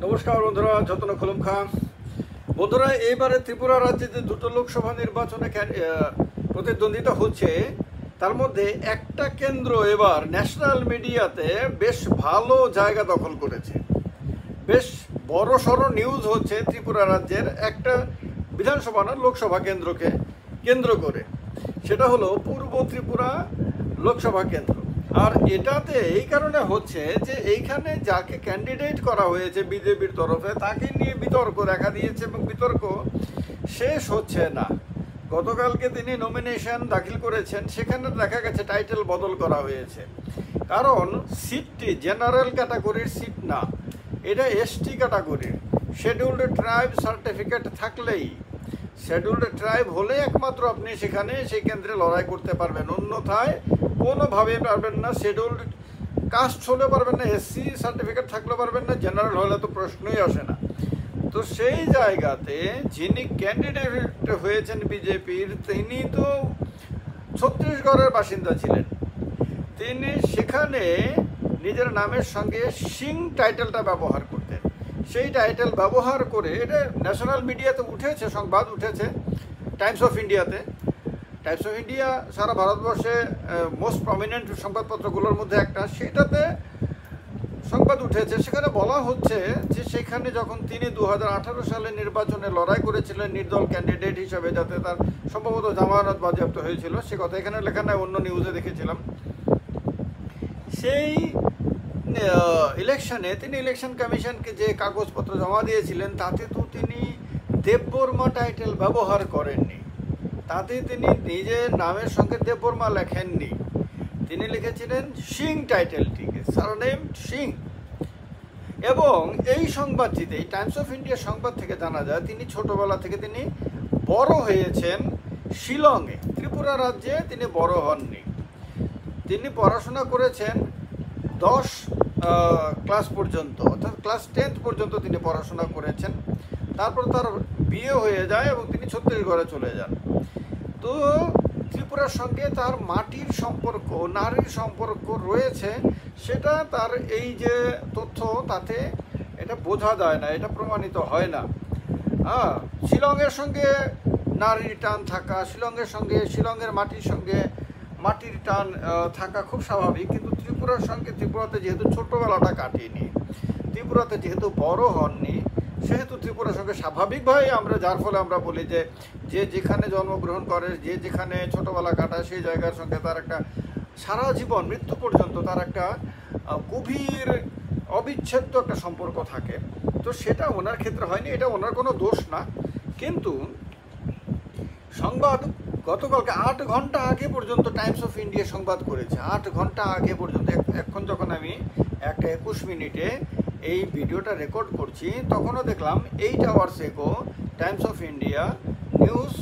নমস্কার বন্ধুরা, যতন খুলুম খাঁ। বন্ধুরা, এইবারে ত্রিপুরা রাজ্যে যে দুটো লোকসভা নির্বাচনে প্রতিদ্বন্দ্বিতা হচ্ছে, তার মধ্যে একটা কেন্দ্র এবার ন্যাশনাল মিডিয়াতে বেশ ভালো জায়গা দখল করেছে। বেশ বড় সড়ো নিউজ হচ্ছে ত্রিপুরা রাজ্যের একটা বিধানসভা না লোকসভা কেন্দ্রকে কেন্দ্র করে। সেটা হলো পূর্ব ত্রিপুরা লোকসভা কেন্দ্র। আর এটাতে এই কারণে হচ্ছে যে এইখানে যাকে ক্যান্ডিডেট করা হয়েছে বিজেপির তরফে, তাকে নিয়ে বিতর্ক দেখা দিয়েছে এবং বিতর্ক শেষ হচ্ছে না। গতকালকে তিনি নমিনেশন দাখিল করেছেন, সেখানে দেখা গেছে টাইটেল বদল করা হয়েছে। কারণ সিটটি জেনারেল ক্যাটাগরির সিট না, এটা এসটি ক্যাটাগরির। শিডিউল্ড ট্রাইব সার্টিফিকেট থাকলেই, শিডিউল্ড ট্রাইব হলে একমাত্র আপনি সেখানে সেই কেন্দ্রে লড়াই করতে পারবেন, অন্যথায় কোনোভাবে পারবেন না। শিডিউল্ড কাস্ট হলে পারবেন না, এসসি সার্টিফিকেট থাকলেও পারবেন না, জেনারেল হলে তো প্রশ্নই আসে না। তো সেই জায়গাতে যিনি ক্যান্ডিডেট হয়েছেন বিজেপির, তিনি তো ছত্তিশগড়ের বাসিন্দা ছিলেন। তিনি সেখানে নিজের নামের সঙ্গে সিং টাইটেলটা ব্যবহার করতেন। সেই টাইটেল ব্যবহার করে এটা ন্যাশনাল মিডিয়াতে উঠেছে, সংবাদ উঠেছে টাইমস অফ ইন্ডিয়াতে। টাইমস অফ ইন্ডিয়া সারা ভারতবর্ষে মোস্ট প্রমিনেন্ট সংবাদপত্রগুলোর মধ্যে একটা, সেটাতে সংবাদ উঠেছে। সেখানে বলা হচ্ছে যে সেখানে যখন তিনি 2018 সালে নির্বাচনে লড়াই করেছিলেন নির্দল ক্যান্ডিডেট হিসাবে, যাতে তার সম্ভবত জামানত বাজেয়াপ্ত হয়েছিল, সে কথা এখানে লেখা নাই, অন্য নিউজে দেখেছিলাম। সেই ইলেকশনে তিনি ইলেকশন কমিশনকে যে কাগজপত্র জমা দিয়েছিলেন, তাতে তো তিনি দেববর্মা টাইটেল ব্যবহার করেননি। তাতে তিনি নিজের নামের সঙ্গে দেববর্মা লেখেননি, তিনি লিখেছিলেন সিং টাইটেলটিকে, সারনেম সিং। এবং এই সংবাদটিতে, এই টাইমস অফ ইন্ডিয়া সংবাদ থেকে জানা যায় তিনি ছোটবেলা থেকে তিনি বড় হয়েছেন শিলংয়ে। ত্রিপুরা রাজ্যে তিনি বড় হননি। তিনি পড়াশোনা করেছেন 10 ক্লাস পর্যন্ত, অর্থাৎ ক্লাস 10 পর্যন্ত তিনি পড়াশোনা করেছেন। তারপর তার বিয়ে হয়ে যায় এবং তিনি ছত্তিশগড়ে চলে যান। তো ত্রিপুরার সঙ্গে তার মাটির সম্পর্ক, নারীর সম্পর্ক রয়েছে, সেটা তার এই যে তথ্য, তাতে এটা বোঝা যায় না, এটা প্রমাণিত হয় না। শিলংয়ের সঙ্গে নারীর টান থাকা, শিলংয়ের সঙ্গে, শিলংয়ের মাটির সঙ্গে মাটির টান থাকা খুব স্বাভাবিক। কিন্তু ত্রিপুরার সঙ্গে, ত্রিপুরাতে যেহেতু ছোট্টবেলাটা কাটিয়েনি, ত্রিপুরাতে যেহেতু বড় হননি, সেহেতু ত্রিপুরার সঙ্গে স্বাভাবিকভাবেই আমরা, যার ফলে আমরা বলি যে যে যেখানে জন্মগ্রহণ করে, যে যেখানে ছোটোবেলা কাটায়, সেই জায়গার সঙ্গে তার একটা সারা জীবন, মৃত্যু পর্যন্ত তার একটা গভীর অবিচ্ছেদ্য একটা সম্পর্ক থাকে। তো সেটা ওনার ক্ষেত্রে হয়নি, এটা ওনার কোনো দোষ না। কিন্তু সংবাদ গতকালকে 8 ঘন্টা আগে পর্যন্ত টাইমস অফ ইন্ডিয়া সংবাদ করেছে, 8 ঘন্টা আগে পর্যন্ত। এখন যখন আমি 1:21 এই ভিডিওটা রেকর্ড করছি, তখনও দেখলাম 8 আওয়ার্স এগো Times of India news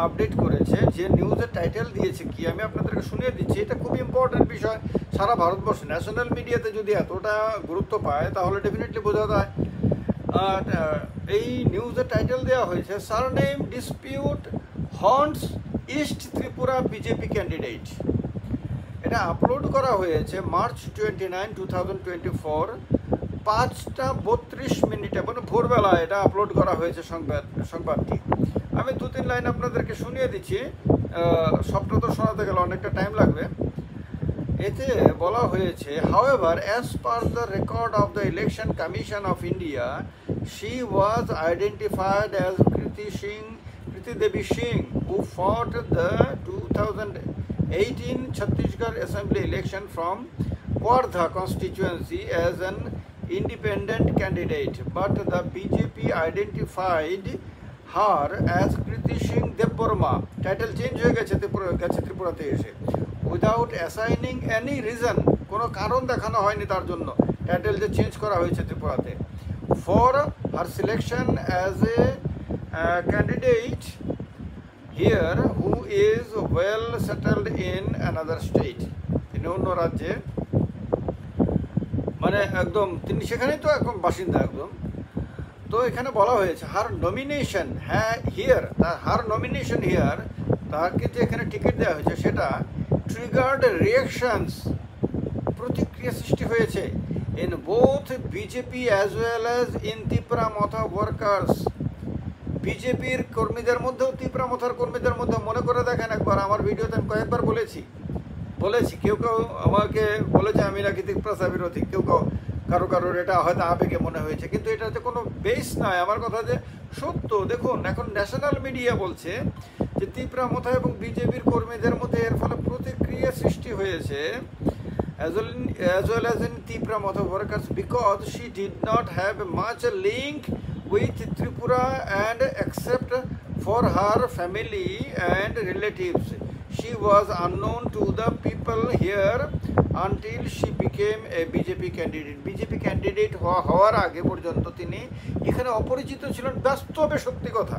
update করেছে, যে নিউজের টাইটেল দিয়েছে কি আমি আপনাদেরকে শুনিয়ে দিচ্ছি। এটা খুব ইম্পর্টেন্ট বিষয়। সারা ভারতবর্ষে ন্যাশনাল মিডিয়াতে যদি এতটা গুরুত্ব পায়, তাহলে ডেফিনেটলি বোঝা যায়। এই নিউজের টাইটেল দেওয়া হয়েছে, surname dispute haunts east Tripura BJP candidate. এটা আপলোড করা হয়েছে মার্চ 29, 2024, 5:32 মানে ভোরবেলা এটা আপলোড করা হয়েছে সংবাদটি। আমি 2-3 লাইন আপনাদেরকে শুনিয়ে দিচ্ছি, সবটা তো শোনাতে গেলে অনেকটা টাইম লাগবে। এতে বলা হয়েছে, however, as per the record of the Election Commission of India, she was identified as Kriti Devi Singh, who fought the 2018 Chhattisgarh Assembly election from Wardha constituency as an independent candidate, but the BJP identified her as Kriti Singh Debbarma. Title change হয়ে গেছে ত্রিপুরাতে এসে, without assigning any reason, কোনো কারণ দেখানো হয়নি তার জন্য টাইটেল যে চেঞ্জ করা হয়েছে ত্রিপুরাতে। For her selection as a candidate here who is well settled in another state. তিনি অন্য রাজ্যে, মানে একদম তিনি সেখানেই তো এখন বাসিন্দা একদম। তো এখানে বলা হয়েছে হার নমিনেশন, হার নমিনেশন হিয়ার, তাকে যে এখানে টিকিট দেওয়া হয়েছে, সেটা ট্রিগার্ড রিয়াকশনস, প্রতিক্রিয়া সৃষ্টি হয়েছে in both BJP as well as in Tipra Motha workers. বিজেপির কর্মীদের মধ্যেও ত্রিপুরা মথার কর্মীদের মধ্যে মনে করে দেখেন একবার, আমার ভিডিওতে আমি কয়েকবার বলেছি, কেউ কেউ আমাকে বলেছে আমি নাকি ত্রিপুরা বিরোধী, কেউ কারোর এটা হয়তো আবেগে মনে হয়েছে, কিন্তু এটাতে কোনো বেস নয়। আমার কথা যে সত্য। দেখুন, এখন ন্যাশনাল মিডিয়া বলছে যে ত্রিপুরা মথা এবং বিজেপির কর্মীদের মধ্যে এর ফলে প্রতিক্রিয়া সৃষ্টি হয়েছে as well as in Tipra Motha workers because she did not have much link with Tripura and except for her family and relatives. She was unknown to the people here until she became a BJP candidate. BJP candidate হওয়ার আগে পর্যন্ত তিনি এখানে অপরিচিত ছিলেন। বাস্তবে সত্যি কথা,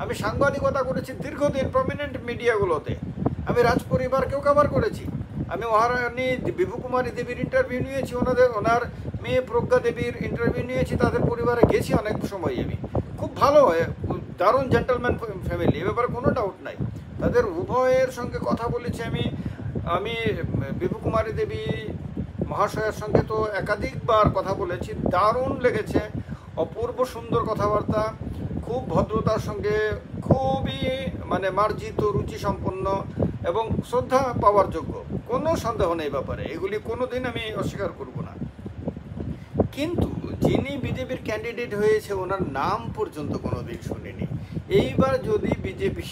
আমি সাংবাদিকতা করেছি দীর্ঘদিন প্রমিনেন্ট মিডিয়াগুলোতে, আমি রাজপরিবারকেও কভার করেছি, আমি মহারানী বিভু কুমারী দেবীর ইন্টারভিউ নিয়েছি, ওনার মেয়ে প্রজ্ঞা দেবীর ইন্টারভিউ নিয়েছি, তাদের পরিবারে গেছি অনেক সময়। আমি খুব ভালো, দারুণ জেন্টলম্যান ফ্যামিলি, এ ব্যাপারে কোনো ডাউট নাই। তাদের উভয়ের সঙ্গে কথা বলেছি আমি বিভু কুমারী দেবী মহাশয়ের সঙ্গে তো একাধিকবার কথা বলেছি, দারুণ লেগেছে, অপূর্ব সুন্দর কথাবার্তা, খুব ভদ্রতার সঙ্গে, খুবই মানে মার্জিত, রুচি সম্পন্ন এবং শ্রদ্ধা পাওয়ার যোগ্য, কোনো সন্দেহ নেই ব্যাপারে, এগুলি কোনো দিন আমি অস্বীকার করব না। কিন্তু যিনি বিজেপির ক্যান্ডিডেট হয়েছে ওনার নাম পর্যন্ত কোনো দিন শুনিনি। এইবার যদি বিজেপি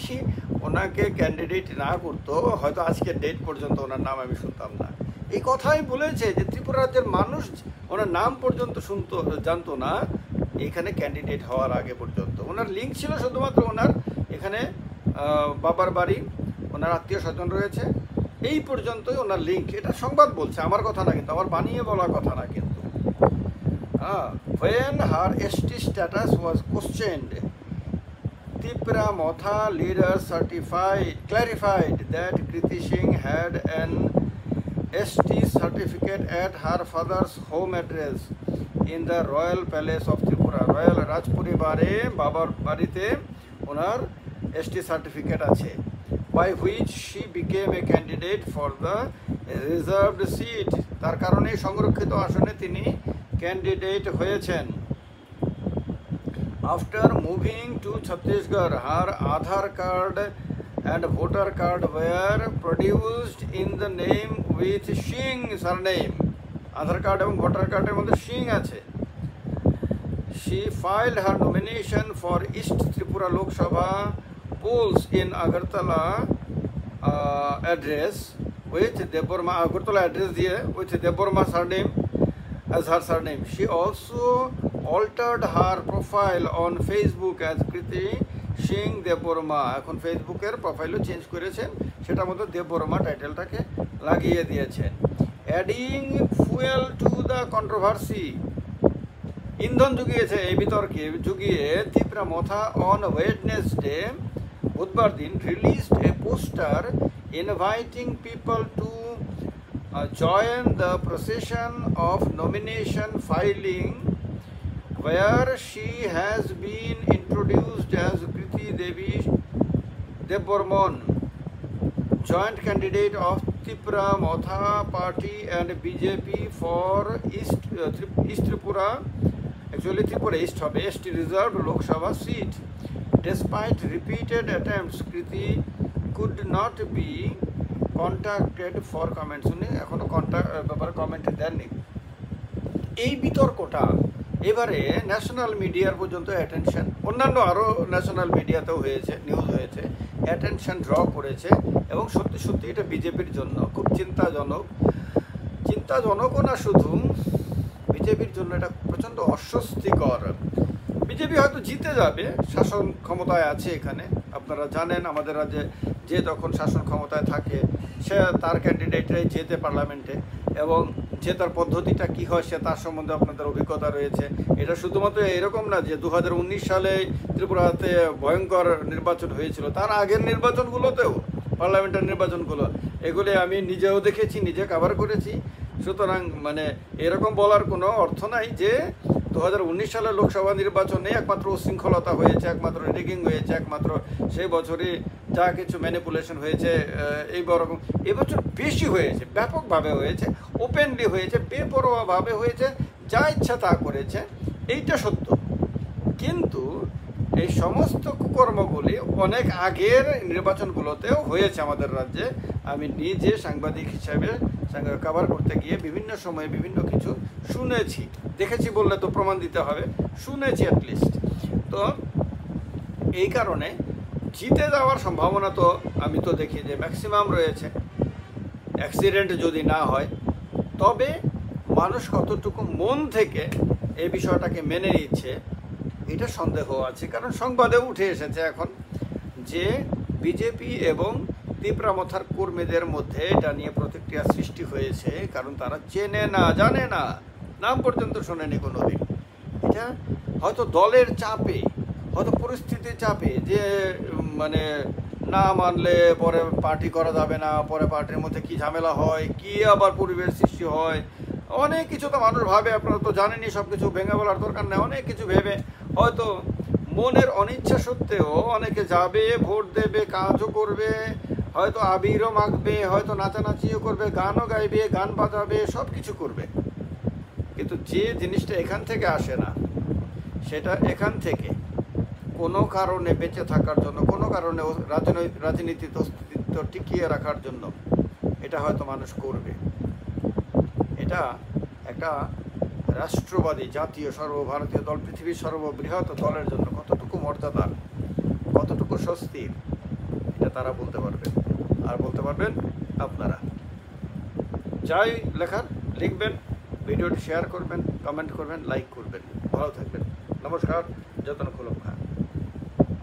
ওনাকে ক্যান্ডিডেট না করতো, হয়তো আজকের ডেট পর্যন্ত ওনার নাম আমি শুনতাম না। এই কথাই বলেছে যে ত্রিপুরা রাজ্যের মানুষ ওনার নাম পর্যন্ত জানতো না এখানে ক্যান্ডিডেট হওয়ার আগে পর্যন্ত। ওনার লিঙ্ক ছিল শুধুমাত্র ওনার এখানে বাবার বাড়ি, ওনার আত্মীয় স্বজন রয়েছে, এই পর্যন্তই ওনার লিঙ্ক। এটা সংবাদ বলছে, আমার কথা না কিন্তু, আমার বানিয়ে বলা কথা না কিন্তু। When her ST status was questioned, Tipra Motha leaders clarified that Kriti Singh had an ST certificate at her father's home address in the Royal Palace of Tripura. Royal Rajpuribare babar barite onar ST certificate ache, by which she became a candidate for the reserved seat. তার কারণে সংরক্ষিত আসনে তিনি candidate হয়েছেন। After moving to Chhattisgarh, her Aadhaar card and voter card were produced in the name with Singh surname. Aadhaar card এবং voter card এর মধ্যে সিং আছে। She filed her nomination for East Tripura Lok Sabha polls in Agartala address with Deborma, Agartala address দিয়ে with Deborma surname as her surname. She also altered her profile on Facebook as Kriti Singh Deborma. এখন ফেসবুকের প্রোফাইলও change করেছেন, সেটার মধ্যে দেববর্মা টাইটেলটাকে লাগিয়ে দিয়েছেন। Adding fuel to the controversy, ইন্ধন জুগিয়েছে এই বিতর্কে, জুগিয়ে ত্রিপুরা মথা অন ওয়েডনেসডে বুধবার দিন released A poster inviting people to join the procession of nomination filing, where she has been introduced as Kriti Devi Debormon, joint candidate of Tripura Motha Party and BJP for East Tripura, actually Tripura East হবে, ST reserved Lok Sabha seat. Despite repeated attempts, Kriti could not be contacted for comments. উনি এখনো ব্যাপারে comment দেননি। এই বিতর্কটা এবারে national মিডিয়ার পর্যন্ত attention, অন্যান্য আরও ন্যাশনাল মিডিয়াতেও হয়েছে, নিউজ হয়েছে, অ্যাটেনশন ড্র করেছে এবং সত্যি সত্যি এটা বিজেপির জন্য খুব চিন্তাজনকও না, শুধু বিজেপির জন্য এটা প্রচণ্ড অস্বস্তিকর। বিজেপি হয়তো জিতে যাবে, শাসন ক্ষমতায় আছে এখানে, আপনারা জানেন আমাদের রাজ্যে যে তখন শাসন ক্ষমতায় থাকে সে তার ক্যান্ডিডেটরাই জেতে পার্লামেন্টে, এবং জেতার পদ্ধতিটা কী হয় সে তার সম্বন্ধে আপনাদের অভিজ্ঞতা রয়েছে। এটা শুধুমাত্র এরকম না যে 2019 সালে ত্রিপুরাতে ভয়ঙ্কর নির্বাচন হয়েছিল, তার আগের নির্বাচনগুলোতেও, পার্লামেন্টের নির্বাচনগুলো, এগুলি আমি নিজেও দেখেছি, নিজে কভার করেছি। সুতরাং মানে এরকম বলার কোনো অর্থ নাই যে 2019 সালের লোকসভা নির্বাচনে একমাত্র উশৃঙ্খলতা হয়েছে, একমাত্র রিগিং হয়েছে, একমাত্র সেই বছরই যা কিছু ম্যানিপুলেশন হয়েছে, এই রকম এবছর বেশি হয়েছে, ব্যাপকভাবে হয়েছে, ওপেনলি হয়েছে, বেপরোয়াভাবে হয়েছে, যা ইচ্ছা তা করেছে, এইটা সত্য। কিন্তু এই সমস্ত কুকর্মগুলি অনেক আগের নির্বাচনগুলোতেও হয়েছে আমাদের রাজ্যে। আমি নিজে সাংবাদিক হিসাবে কভার করতে গিয়ে বিভিন্ন সময়ে বিভিন্ন কিছু শুনেছি, দেখেছি বললে তো প্রমাণ দিতে হবে, শুনেছি অ্যাটলিস্ট। তো এই কারণে জিতে যাওয়ার সম্ভাবনা তো আমি তো দেখি যে ম্যাক্সিমাম রয়েছে, অ্যাক্সিডেন্ট যদি না হয়। তবে মানুষ কতটুকু মন থেকে এই বিষয়টাকে মেনে নিচ্ছে এটা সন্দেহ আছে, কারণ সংবাদে উঠে এসেছে এখন যে বিজেপি এবং তীব্রামথার কর্মীদের মধ্যে এটা নিয়ে প্রতিক্রিয়া সৃষ্টি হয়েছে, কারণ তারা চেনে না, জানে না, নাম পর্যন্ত শোনেনি কোনোদিন। এটা হয়তো দলের চাপে, হয়তো পরিস্থিতির চাপে, যে মানে না মানলে পরে পার্টি করা যাবে না, পরে পার্টির মধ্যে কি ঝামেলা হয়, কি আবার পরিবেশ সৃষ্টি হয়, অনেক কিছু তো মানুষ ভাবে, আপনারা তো জানেনই, সব কিছু ভেঙে বলার দরকার নেই। অনেক কিছু ভেবে হয়তো মনের অনিচ্ছা সত্ত্বেও অনেকে যাবে, ভোট দেবে, কাজও করবে, হয়তো আবিরও মাখবে, হয়তো নাচানাচিও করবে, গানও গাইবে, গান বাজাবে, সব কিছু করবে। কিন্তু যে জিনিসটা এখান থেকে আসে না, সেটা এখান থেকে কোনো কারণে বেঁচে থাকার জন্য, কোনো কারণে রাজনীতির অস্তিত্ব টিকিয়ে রাখার জন্য এটা হয়তো মানুষ করবে। এটা একটা রাষ্ট্রবাদী জাতীয় সর্বভারতীয় দল, পৃথিবীর সর্ববৃহৎ দলের জন্য কতটুকু মর্যাদার, কতটুকু স্বস্তির, এটা তারা বলতে পারবেন। আর বলতে পারবেন আপনারা। যাই লেখার লিখবেন, ভিডিওটি শেয়ার করবেন, কমেন্ট করবেন, লাইক করবেন। ভালো থাকবেন। নমস্কার, যতন খুলম খান।